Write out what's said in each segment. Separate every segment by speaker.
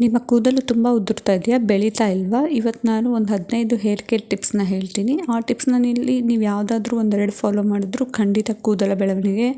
Speaker 1: ನಿಮ್ಮ ಕೂದಲು ತುಂಬ ಉದುರ್ತಾ ಇದೆಯಾ, ಬೆಳೀತಾ ಇಲ್ವಾ? ಇವತ್ತು ನಾನು ಒಂದು 15 ಹೇರ್ ಕೇರ್ ಟಿಪ್ಸ್ನ ಹೇಳ್ತೀನಿ. ಆ ಟಿಪ್ಸ್ನ ನೀವು ಯಾವುದಾದ್ರೂ ಒಂದೆರಡು ಫಾಲೋ ಮಾಡಿದ್ರೂ ಖಂಡಿತ ಕೂದಲ ಬೆಳವಣಿಗೆ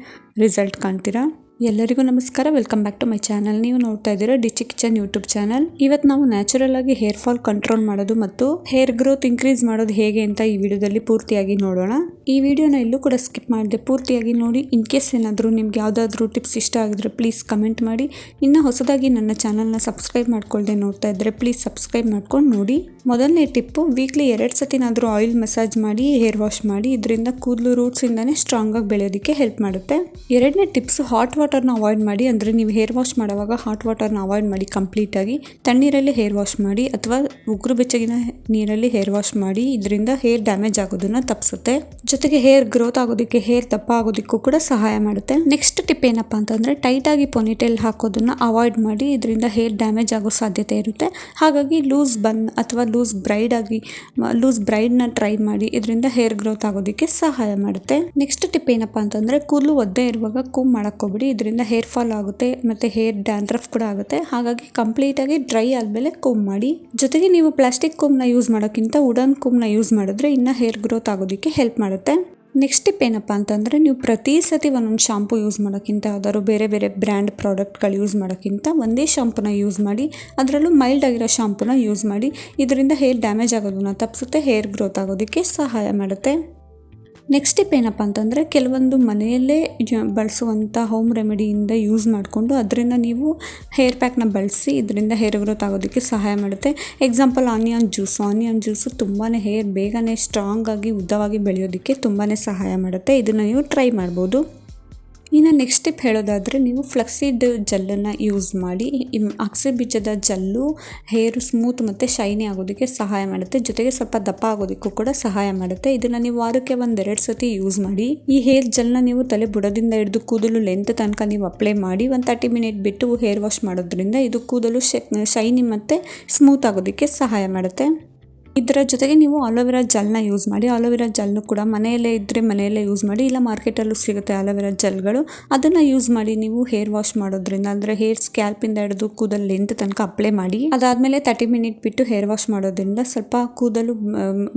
Speaker 1: ರಿಸಲ್ಟ್ ಕಾಣ್ತೀರಾ. ಎಲ್ಲರಿಗೂ ನಮಸ್ಕಾರ, welcome back to my channel. ನೀವು ನೋಡ್ತಾ ಇದ್ದೀರಾ ಡಿಚಿ ಕಿಚನ್ ಯೂಟ್ಯೂಬ್ ಚಾನಲ್. ಇವತ್ತು ನಾವು ನ್ಯಾಚುರಲ್ ಆಗಿ ಹೇರ್ ಫಾಲ್ ಕಂಟ್ರೋಲ್ ಮಾಡೋದು ಮತ್ತು ಹೇರ್ ಗ್ರೋತ್ ಇನ್ಕ್ರೀಸ್ ಮಾಡೋದು ಹೇಗೆ ಅಂತ ಈ ವಿಡಿಯೋದಲ್ಲಿ ಪೂರ್ತಿಯಾಗಿ ನೋಡೋಣ. ಈ ವಿಡಿಯೋನ ಎಲ್ಲೂ ಕೂಡ ಸ್ಕಿಪ್ ಮಾಡದೆ ಪೂರ್ತಿಯಾಗಿ ನೋಡಿ. ಇನ್ ಕೇಸ್ ಏನಾದರೂ ನಿಮ್ಗೆ ಯಾವುದಾದ್ರೂ ಟಿಪ್ಸ್ ಇಷ್ಟ ಆಗಿದ್ರೆ ಪ್ಲೀಸ್ ಕಮೆಂಟ್ ಮಾಡಿ. ಇನ್ನು ಹೊಸದಾಗಿ ನನ್ನ ಚಾನಲ್ನ ಸಬ್ಸ್ಕ್ರೈಬ್ ಮಾಡ್ಕೊಳ್ದೆ ನೋಡ್ತಾ ಇದ್ರೆ ಪ್ಲೀಸ್ ಸಬ್ಸ್ಕ್ರೈಬ್ ಮಾಡ್ಕೊಂಡು ನೋಡಿ. ಮೊದಲನೇ ಟಿಪ್ಪು, ವೀಕ್ಲಿ 2 ಸತಿನಾದರೂ ಆಯಿಲ್ ಮಸಾಜ್ ಮಾಡಿ ಹೇರ್ ವಾಶ್ ಮಾಡಿ. ಇದರಿಂದ ಕೂದಲು ರೂಟ್ಸ್ ಇಂದಾನೆ ಸ್ಟ್ರಾಂಗ್ ಆಗಿ ಬೆಳೆಯೋದಕ್ಕೆ ಹೆಲ್ಪ್ ಮಾಡುತ್ತೆ. ಎರಡನೇ ಟಿಪ್ಸ್, ಹಾಟ್ ವಾಟರ್ನ ಅವಾಯ್ಡ್ ಮಾಡಿ. ಅಂದರೆ ನೀವು ಹೇರ್ ವಾಶ್ ಮಾಡುವಾಗ ಹಾಟ್ ವಾಟರ್ನ ಅವಾಯ್ಡ್ ಮಾಡಿ ಕಂಪ್ಲೀಟಾಗಿ. ತಣ್ಣೀರಲ್ಲಿ ಹೇರ್ ವಾಶ್ ಮಾಡಿ ಅಥವಾ ಉಗುರು ಬೆಚ್ಚಗಿನ ನೀರಲ್ಲಿ ಹೇರ್ ವಾಶ್ ಮಾಡಿ. ಇದರಿಂದ ಹೇರ್ ಡ್ಯಾಮೇಜ್ ಆಗೋದನ್ನ ತಪ್ಪಿಸುತ್ತೆ. ಜೊತೆಗೆ ಹೇರ್ ಗ್ರೋತ್ ಆಗೋದಕ್ಕೆ, ಹೇರ್ ದಪ್ಪ ಆಗೋದಕ್ಕೂ ಕೂಡ ಸಹಾಯ ಮಾಡುತ್ತೆ. ನೆಕ್ಸ್ಟ್ ಟಿಪ್ ಏನಪ್ಪಾ ಅಂತಂದ್ರೆ, ಟೈಟ್ ಆಗಿ ಪೊನಿಟೇಲ್ ಹಾಕೋದನ್ನ ಅವಾಯ್ಡ್ ಮಾಡಿ. ಇದರಿಂದ ಹೇರ್ ಡ್ಯಾಮೇಜ್ ಆಗೋ ಸಾಧ್ಯತೆ ಇರುತ್ತೆ. ಹಾಗಾಗಿ ಲೂಸ್ ಬನ್ ಅಥವಾ ಲೂಸ್ ಬ್ರೈಡ್ನ ಟ್ರೈ ಮಾಡಿ. ಇದರಿಂದ ಹೇರ್ ಗ್ರೋತ್ ಆಗೋದಕ್ಕೆ ಸಹಾಯ ಮಾಡುತ್ತೆ. ನೆಕ್ಸ್ಟ್ ಟಿಪ್ ಏನಪ್ಪಾ ಅಂತಂದ್ರೆ, ಕೂದಲು ಒದ್ದೆ ಇರುವಾಗ ಕೂಮ್ ಮಾಡಕ್ ಹೋಗ್ಬಿಡಿ. ಇದರಿಂದ ಹೇರ್ ಫಾಲ್ ಆಗುತ್ತೆ ಮತ್ತೆ ಹೇರ್ ಡ್ಯಾಂಡ್ರಫ್ ಕೂಡ ಆಗುತ್ತೆ. ಹಾಗಾಗಿ ಕಂಪ್ಲೀಟ್ ಆಗಿ ಡ್ರೈ ಆದ್ಮೇಲೆ ಕೂಮ್ ಮಾಡಿ. ಜೊತೆಗೆ ನೀವು ಪ್ಲಾಸ್ಟಿಕ್ ಕೂಮ್ನ ಯೂಸ್ ಮಾಡೋಕ್ಕಿಂತ ವುಡನ್ ಕೂಮ್ನ ಯೂಸ್ ಮಾಡಿದ್ರೆ ಇನ್ನ ಹೇರ್ ಗ್ರೋತ್ ಆಗೋದಕ್ಕೆ ಹೆಲ್ಪ್ ಮಾಡುತ್ತೆ. ನೆಕ್ಸ್ಟ್ ಟಿಪ್ ಏನಪ್ಪಾ ಅಂತಂದ್ರೆ, ನೀವು ಪ್ರತಿ ಸತಿ ಒಂದೊಂದು ಶಾಂಪು ಯೂಸ್ ಮಾಡೋಕ್ಕಿಂತ, ಯಾವ್ದಾದ್ರು ಬೇರೆ ಬೇರೆ ಬ್ರ್ಯಾಂಡ್ ಪ್ರಾಡಕ್ಟ್ಗಳು ಯೂಸ್ ಮಾಡೋಕ್ಕಿಂತ ಒಂದೇ ಶಾಂಪುನ ಯೂಸ್ ಮಾಡಿ. ಅದರಲ್ಲೂ ಮೈಲ್ಡ್ ಆಗಿರೋ ಶಾಂಪುನ ಯೂಸ್ ಮಾಡಿ. ಇದರಿಂದ ಹೇರ್ ಡ್ಯಾಮೇಜ್ ಆಗೋದನ್ನ ತಪ್ಪಿಸುತ್ತೆ, ಹೇರ್ ಗ್ರೋತ್ ಆಗೋದಕ್ಕೆ ಸಹಾಯ ಮಾಡುತ್ತೆ. ನೆಕ್ಸ್ಟ್ ಟಿಪ್ ಏನಪ್ಪ ಅಂತಂದರೆ, ಕೆಲವೊಂದು ಮನೆಯಲ್ಲೇ ಬಳಸುವಂಥ ಹೋಮ್ ರೆಮಿಡಿಯಿಂದ ಯೂಸ್ ಮಾಡಿಕೊಂಡು ಅದರಿಂದ ನೀವು ಹೇರ್ ಪ್ಯಾಕ್ನ ಬಳಸಿ. ಇದರಿಂದ ಹೇರ್ ಗ್ರೋತ್ ಆಗೋದಕ್ಕೆ ಸಹಾಯ ಮಾಡುತ್ತೆ. ಎಕ್ಸಾಂಪಲ್ ಆನಿಯನ್ ಜ್ಯೂಸು ತುಂಬಾ ಹೇರ್ ಬೇಗನೆ ಸ್ಟ್ರಾಂಗ್ ಆಗಿ ಉದ್ದವಾಗಿ ಬೆಳೆಯೋದಕ್ಕೆ ತುಂಬಾ ಸಹಾಯ ಮಾಡುತ್ತೆ. ಇದನ್ನು ನೀವು ಟ್ರೈ ಮಾಡ್ಬೋದು. ಇನ್ನು ನೆಕ್ಸ್ಟ್ ಟಿಪ್ ಹೇಳೋದಾದರೆ, ನೀವು ಫ್ಲಕ್ಸೀಡ್ ಜೆಲ್ಲನ್ನು ಯೂಸ್ ಮಾಡಿ. ಅಗಸೆ ಬೀಜದ ಜೆಲ್ಲು ಹೇರು ಸ್ಮೂತ್ ಮತ್ತು ಶೈನಿ ಆಗೋದಕ್ಕೆ ಸಹಾಯ ಮಾಡುತ್ತೆ. ಜೊತೆಗೆ ಸ್ವಲ್ಪ ದಪ್ಪ ಆಗೋದಕ್ಕೂ ಕೂಡ ಸಹಾಯ ಮಾಡುತ್ತೆ. ಇದನ್ನು ನೀವು ವಾರಕ್ಕೆ 1-2 ಸತಿ ಯೂಸ್ ಮಾಡಿ. ಈ ಹೇರ್ ಜೆಲ್ನ ನೀವು ತಲೆ ಬುಡದಿಂದ ಹಿಡಿದು ಕೂದಲು ಲೆಂತ್ ತನಕ ನೀವು ಅಪ್ಲೈ ಮಾಡಿ 30 ಮಿನಿಟ್ ಬಿಟ್ಟು ಹೇರ್ ವಾಶ್ ಮಾಡೋದ್ರಿಂದ ಇದು ಕೂದಲು ಶೈನಿ ಮತ್ತು ಸ್ಮೂತ್ ಆಗೋದಕ್ಕೆ ಸಹಾಯ ಮಾಡುತ್ತೆ. ಇದರ ಜೊತೆಗೆ ನೀವು ಆಲೋವೆರಾ ಜೆಲ್ನ ಯೂಸ್ ಮಾಡಿ. ಆಲೋವೆರಾ ಜೆಲ್ನು ಕೂಡ ಮನೆಯಲ್ಲೇ ಇದ್ದರೆ ಮನೆಯಲ್ಲೇ ಯೂಸ್ ಮಾಡಿ, ಇಲ್ಲ ಮಾರ್ಕೆಟಲ್ಲೂ ಸಿಗುತ್ತೆ ಆಲೋವೆರಾ ಜೆಲ್ಗಳು. ಅದನ್ನು ಯೂಸ್ ಮಾಡಿ ನೀವು ಹೇರ್ ವಾಶ್ ಮಾಡೋದ್ರಿಂದ, ಅಂದರೆ ಹೇರ್ ಸ್ಕ್ಯಾಲ್ಪಿಂದ ಹಿಡಿದು ಕೂದಲು ಲೆಂತ್ ತನಕ ಅಪ್ಲೈ ಮಾಡಿ. ಅದಾದಮೇಲೆ 30 ಮಿನಿಟ್ ಬಿಟ್ಟು ಹೇರ್ ವಾಶ್ ಮಾಡೋದ್ರಿಂದ ಸ್ವಲ್ಪ ಕೂದಲು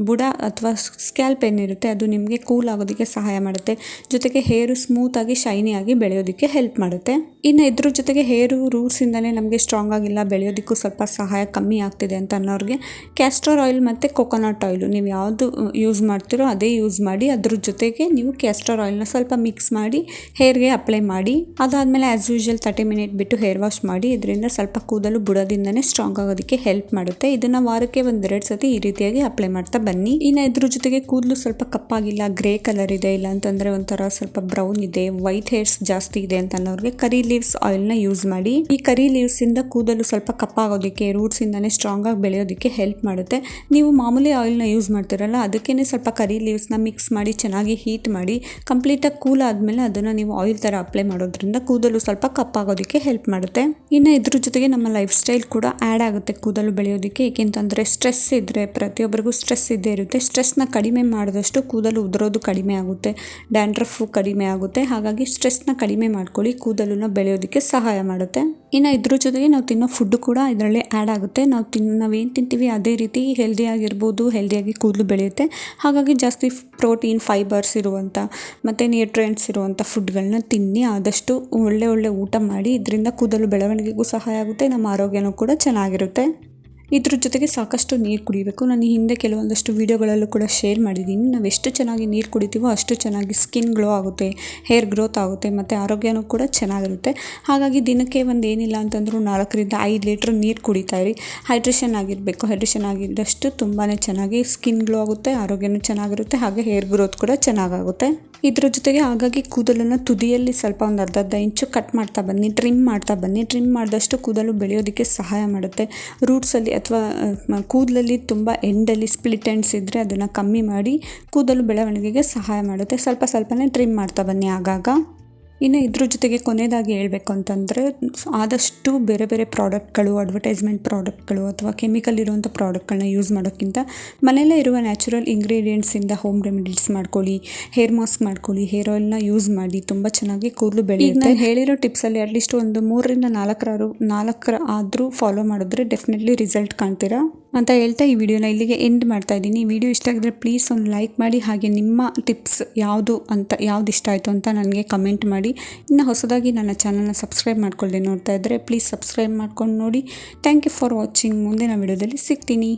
Speaker 1: ಬುಡ ಅಥವಾ ಸ್ಕ್ಯಾಲ್ಪ್ ಏನಿರುತ್ತೆ ಅದು ನಿಮಗೆ ಕೂಲ್ ಆಗೋದಕ್ಕೆ ಸಹಾಯ ಮಾಡುತ್ತೆ. ಜೊತೆಗೆ ಹೇರು ಸ್ಮೂತಾಗಿ ಶೈನಿಯಾಗಿ ಬೆಳೆಯೋದಕ್ಕೆ ಹೆಲ್ಪ್ ಮಾಡುತ್ತೆ. ಇನ್ನು ಇದ್ರ ಜೊತೆಗೆ ಹೇರು ರೂಟ್ಸಿಂದಲೇ ನಮಗೆ ಸ್ಟ್ರಾಂಗ್ ಆಗಿಲ್ಲ, ಬೆಳೆಯೋದಕ್ಕೂ ಸ್ವಲ್ಪ ಸಹಾಯ ಕಮ್ಮಿ ಆಗ್ತಿದೆ ಅಂತ ಅನ್ನೋರಿಗೆ ಕ್ಯಾಸ್ಟರ್ ಆಯಿಲ್ ಮತ್ತು ಕೊಕೊನಟ್ ಆಯಿಲು ನೀವು ಯಾವುದು ಯೂಸ್ ಮಾಡ್ತೀರೋ ಅದೇ ಯೂಸ್ ಮಾಡಿ. ಅದ್ರ ಜೊತೆಗೆ ನೀವು ಕ್ಯಾಸ್ಟರ್ ಆಯಿಲ್ನ ಸ್ವಲ್ಪ ಮಿಕ್ಸ್ ಮಾಡಿ ಹೇರ್ಗೆ ಅಪ್ಲೈ ಮಾಡಿ. ಅದಾದಮೇಲೆ ಆ್ಯಸ್ ಯೂಶುವಲ್ 30 ಮಿನಿಟ್ ಬಿಟ್ಟು ಹೇರ್ ವಾಶ್ ಮಾಡಿ. ಇದರಿಂದ ಸ್ವಲ್ಪ ಕೂದಲು ಬುಡದಿಂದನೇ ಸ್ಟ್ರಾಂಗ್ ಆಗೋದಕ್ಕೆ ಹೆಲ್ಪ್ ಮಾಡುತ್ತೆ. ಇದನ್ನು ವಾರಕ್ಕೆ 1-2 ಸತಿ ಈ ರೀತಿಯಾಗಿ ಅಪ್ಲೈ ಮಾಡ್ತಾ ಬನ್ನಿ. ಇನ್ನು ಇದ್ರ ಜೊತೆಗೆ ಕೂದಲು ಸ್ವಲ್ಪ ಕಪ್ಪಾಗಿಲ್ಲ, ಗ್ರೇ ಕಲರ್ ಇದೆ, ಇಲ್ಲ ಅಂತಂದರೆ ಒಂಥರ ಸ್ವಲ್ಪ ಬ್ರೌನ್ ಇದೆ, ವೈಟ್ ಹೇರ್ಸ್ ಜಾಸ್ತಿ ಇದೆ ಅಂತ ಅನ್ನೋರಿಗೆ ಕರಿ ಲೀವ್ಸ್ ಆಯಿಲ್ನ ಯೂಸ್ ಮಾಡಿ. ಈ ಕರಿ ಲೀವ್ಸಿಂದ ಕೂದಲು ಸ್ವಲ್ಪ ಕಪ್ಪಾಗೋದಕ್ಕೆ, ರೂಟ್ಸಿಂದಾನೇ ಸ್ಟ್ರಾಂಗ್ ಆಗಿ ಬೆಳೆಯೋದಕ್ಕೆ ಹೆಲ್ಪ್ ಮಾಡುತ್ತೆ. ನೀವು ಮಾಮೂಲಿ ಆಯಿಲ್ನ ಯೂಸ್ ಮಾಡ್ತೀರಲ್ಲ, ಅದಕ್ಕೇ ಸ್ವಲ್ಪ ಕರಿ ಲೀವ್ಸ್ನ ಮಿಕ್ಸ್ ಮಾಡಿ ಚೆನ್ನಾಗಿ ಹೀಟ್ ಮಾಡಿ ಕಂಪ್ಲೀಟಾಗಿ ಕೂಲ್ ಆದಮೇಲೆ ಅದನ್ನು ನೀವು ಆಯಿಲ್ ಥರ ಅಪ್ಲೈ ಮಾಡೋದ್ರಿಂದ ಕೂದಲು ಸ್ವಲ್ಪ ಕಪ್ಪಾಗೋದಕ್ಕೆ ಹೆಲ್ಪ್ ಮಾಡುತ್ತೆ. ಇನ್ನು ಇದ್ರ ಜೊತೆಗೆ ನಮ್ಮ ಲೈಫ್ ಸ್ಟೈಲ್ ಕೂಡ ಆ್ಯಡ್ ಆಗುತ್ತೆ ಕೂದಲು ಬೆಳೆಯೋದಕ್ಕೆ. ಏಕೆಂತಂದರೆ ಸ್ಟ್ರೆಸ್ ಇದ್ದರೆ, ಪ್ರತಿಯೊಬ್ಬರಿಗೂ ಸ್ಟ್ರೆಸ್ ಇದ್ದೇ ಇರುತ್ತೆ. ಸ್ಟ್ರೆಸ್ನ ಕಡಿಮೆ ಮಾಡಿದಷ್ಟು ಕೂದಲು ಉದುರೋದು ಕಡಿಮೆ ಆಗುತ್ತೆ, ಡ್ಯಾಂಡ್ರಫು ಕಡಿಮೆ ಆಗುತ್ತೆ. ಹಾಗಾಗಿ ಸ್ಟ್ರೆಸ್ನ ಕಡಿಮೆ ಮಾಡ್ಕೊಳ್ಳಿ, ಕೂದಲನ್ನ ಬೆಳೆಯೋದಕ್ಕೆ ಸಹಾಯ ಮಾಡುತ್ತೆ. ಇನ್ನು ಇದ್ರ ಜೊತೆಗೆ ನಾವು ತಿನ್ನೋ ಫುಡ್ ಕೂಡ ಇದರಲ್ಲಿ ಆ್ಯಡ್ ಆಗುತ್ತೆ. ನಾವೇನು ತಿಂತೀವಿ ಅದೇ ರೀತಿ ಹೆಲ್ದಿಯಾಗಿ ಕೂದಲು ಬೆಳೆಯುತ್ತೆ. ಹಾಗಾಗಿ ಜಾಸ್ತಿ ಪ್ರೋಟೀನ್, ಫೈಬರ್ಸ್ ಇರುವಂಥ ಮತ್ತು ನ್ಯೂಟ್ರಿಯೆಂಟ್ಸ್ ಇರುವಂಥ ಫುಡ್ಗಳನ್ನ ತಿನ್ನಿ. ಆದಷ್ಟು ಒಳ್ಳೆ ಊಟ ಮಾಡಿ. ಇದರಿಂದ ಕೂದಲು ಬೆಳವಣಿಗೆಗೂ ಸಹಾಯ ಆಗುತ್ತೆ, ನಮ್ಮ ಆರೋಗ್ಯನೂ ಕೂಡ ಚೆನ್ನಾಗಿರುತ್ತೆ. ಇದ್ರ ಜೊತೆಗೆ ಸಾಕಷ್ಟು ನೀರು ಕುಡಿಬೇಕು. ನಾನು ಹಿಂದೆ ಕೆಲವೊಂದಷ್ಟು ವೀಡಿಯೋಗಳಲ್ಲೂ ಕೂಡ ಶೇರ್ ಮಾಡಿದ್ದೀನಿ. ನಾವು ಎಷ್ಟು ಚೆನ್ನಾಗಿ ನೀರು ಕುಡಿತೀವೋ ಅಷ್ಟು ಚೆನ್ನಾಗಿ ಸ್ಕಿನ್ ಗ್ಲೋ ಆಗುತ್ತೆ, ಹೇರ್ ಗ್ರೋತ್ ಆಗುತ್ತೆ ಮತ್ತು ಆರೋಗ್ಯನೂ ಕೂಡ ಚೆನ್ನಾಗಿರುತ್ತೆ. ಹಾಗಾಗಿ ದಿನಕ್ಕೆ ಏನಿಲ್ಲ ಅಂತಂದ್ರೂ 4-5 ಲೀಟ್ರ್ ನೀರು ಕುಡಿತಾ ಇರಿ. ಹೈಡ್ರೇಷನ್ ಆಗಿದ್ದಷ್ಟು ತುಂಬಾ ಚೆನ್ನಾಗಿ ಸ್ಕಿನ್ ಗ್ಲೋ ಆಗುತ್ತೆ, ಆರೋಗ್ಯನೂ ಚೆನ್ನಾಗಿರುತ್ತೆ, ಹಾಗೆ ಹೇರ್ ಗ್ರೋತ್ ಕೂಡ ಚೆನ್ನಾಗಾಗುತ್ತೆ. ಇದ್ರ ಜೊತೆಗೆ ಹಾಗಾಗಿ ಕೂದಲನ್ನು ತುದಿಯಲ್ಲಿ ಸ್ವಲ್ಪ ಒಂದು ಅರ್ಧ ಇಂಚು ಕಟ್ ಮಾಡ್ತಾ ಬನ್ನಿ, ಟ್ರಿಮ್ ಮಾಡಿದಷ್ಟು ಕೂದಲು ಬೆಳೆಯೋದಕ್ಕೆ ಸಹಾಯ ಮಾಡುತ್ತೆ. ರೂಟ್ಸಲ್ಲಿ ಅಥವಾ ಕೂದಲಲ್ಲಿ ತುಂಬ ಎಂಡಲ್ಲಿ ಸ್ಪ್ಲಿಟ್ ಎಂಡ್ಸ್ ಇದ್ದರೆ ಅದನ್ನು ಕಮ್ಮಿ ಮಾಡಿ ಕೂದಲು ಬೆಳವಣಿಗೆಗೆ ಸಹಾಯ ಮಾಡುತ್ತೆ. ಸ್ವಲ್ಪನೇ ಟ್ರಿಮ್ ಮಾಡ್ತಾ ಬನ್ನಿ ಆಗಾಗ. ಇನ್ನು ಇದ್ರ ಜೊತೆಗೆ ಕೊನೆಯದಾಗಿ ಹೇಳಬೇಕು ಅಂತಂದರೆ ಆದಷ್ಟು ಬೇರೆ ಬೇರೆ ಪ್ರಾಡಕ್ಟ್ಗಳು, ಅಡ್ವರ್ಟೈಸ್ಮೆಂಟ್ ಪ್ರಾಡಕ್ಟ್ಗಳು ಅಥವಾ ಕೆಮಿಕಲ್ ಇರುವಂಥ ಪ್ರಾಡಕ್ಟ್ಗಳನ್ನ ಯೂಸ್ ಮಾಡೋಕ್ಕಿಂತ ಮನೆಯಲ್ಲೇ ಇರುವ ನ್ಯಾಚುರಲ್ ಇಂಗ್ರೀಡಿಯೆಂಟ್ಸಿಂದ ಹೋಮ್ ರೆಮಿಡೀಸ್ ಮಾಡ್ಕೊಳ್ಳಿ, ಹೇರ್ ಮಾಸ್ಕ್ ಮಾಡ್ಕೊಳ್ಳಿ, ಹೇರ್ ಆಯಿಲ್ನ ಯೂಸ್ ಮಾಡಿ ತುಂಬ ಚೆನ್ನಾಗಿ ಕೂದಲು ಬೆಳೆಯುತ್ತೆ. ನಾನು ಹೇಳಿರೋ ಟಿಪ್ಸಲ್ಲಿ ಅಟ್ಲೀಸ್ಟ್ ಒಂದು 3ರಿಂದ 4 ಆದರೂ ಫಾಲೋ ಮಾಡಿದ್ರೆ ಡೆಫಿನೆಟ್ಲಿ ರಿಸಲ್ಟ್ ಕಾಣ್ತೀರಾ ಅಂತ ಹೇಳ್ತಾ ಈ ವಿಡಿಯೋನ ಇಲ್ಲಿಗೆ ಎಂಡ್ ಮಾಡ್ತಾ ಇದ್ದೀನಿ. ಈ ವಿಡಿಯೋ ಇಷ್ಟ ಆಗಿದ್ರೆ ಪ್ಲೀಸ್ ಒಂದು ಲೈಕ್ ಮಾಡಿ, ಹಾಗೆ ನಿಮ್ಮ ಟಿಪ್ಸ್ ಯಾವುದು ಇಷ್ಟ ಆಯಿತು ಅಂತ ನನಗೆ ಕಮೆಂಟ್ ಮಾಡಿ. ಇನ್ನು ಹೊಸದಾಗಿ ನನ್ನ ಚಾನಲ್ನ ಸಬ್ಸ್ಕ್ರೈಬ್ ಮಾಡ್ಕೊಳ್ಳದೆ ನೋಡ್ತಾ ಇದ್ದರೆ ಪ್ಲೀಸ್ ಸಬ್ಸ್ಕ್ರೈಬ್ ಮಾಡ್ಕೊಂಡು ನೋಡಿ. Thank you for watching. ಮುಂದಿನ ವಿಡಿಯೋದಲ್ಲಿ ಸಿಗ್ತೀನಿ.